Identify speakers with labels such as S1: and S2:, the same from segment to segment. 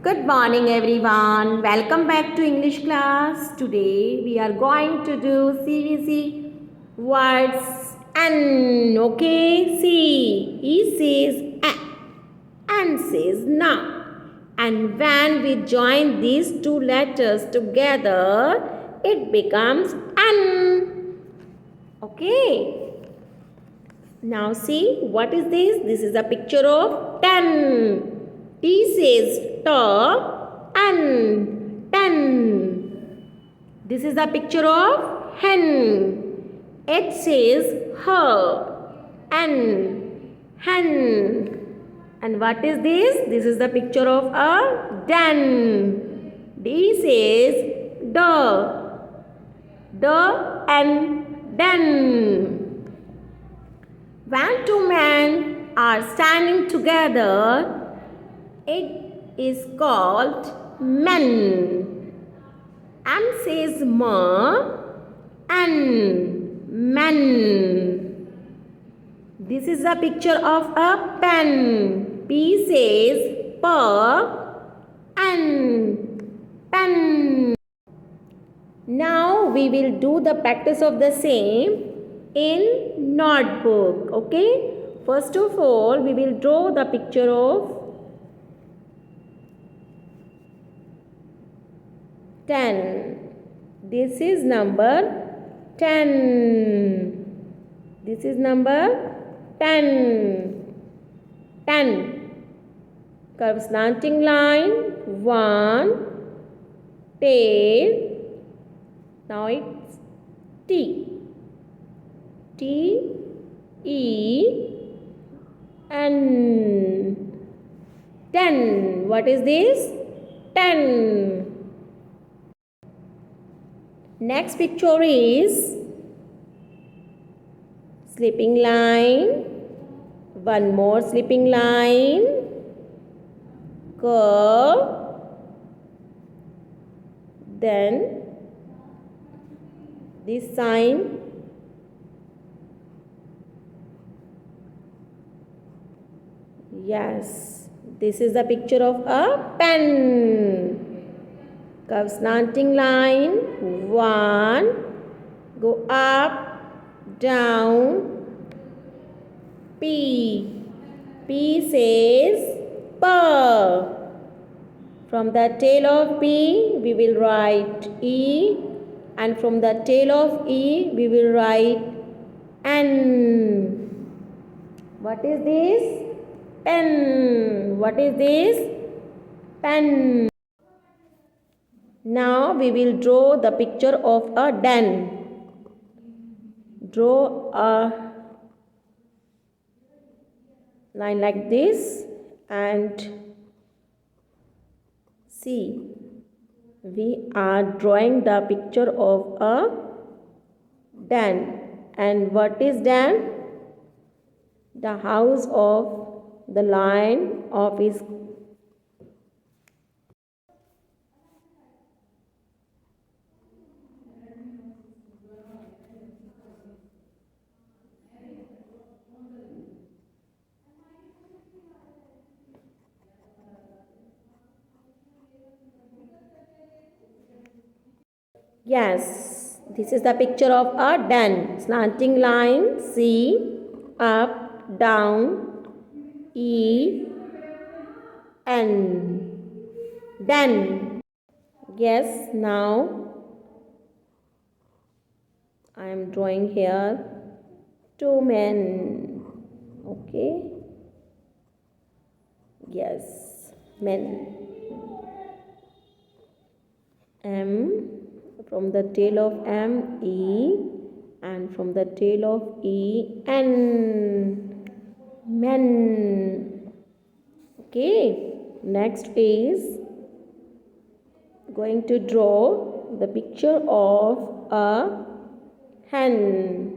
S1: Good morning everyone. Welcome back to English class. Today we are going to do CVC words N. Okay, see. E says A. N says na. And when we join these two letters together, it becomes N. Okay. Now see, what is this? This is a picture of 10. T says ta, N, 10. This is a picture of hen. H says her, N, hen. And what is this? This is the picture of a den. D says the, and den. When two men are standing together, it is called men. M says ma, N, men. This is a picture of a pen. P says pa, N, pen. Now we will do the practice of the same in notebook. Okay, first of all we will draw the picture of 10. This is number 10. This is number 10. 10. Curve slanting line 1. Tail. Now it's T. T, E, N. 10. What is this? 10. Next picture is sleeping line. One more sleeping line. Curve. Then this sign. Yes, this is the picture of a pen. Curve slanting line 1. Go up, down. P. P says per. From the tail of P we will write E, and from the tail of E we will write N. What is this? Pen. What is this? Pen. Now we will draw the picture of a den. Draw a line like this and see, we are drawing the picture of a den. And what is den? The house of the lion of his Yes, this is the picture of a den. Slanting line C, up, down, E, N. Den. Yes, now I am drawing here two men. Okay. Yes, men. M, from the tail of M, E, and from the tail of E, N. Men. Okay, next is going to draw the picture of a hen.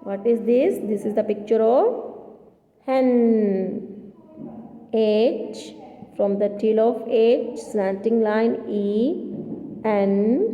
S1: What is this? This is the picture of hen. H from the tail of it, slanting line E, N,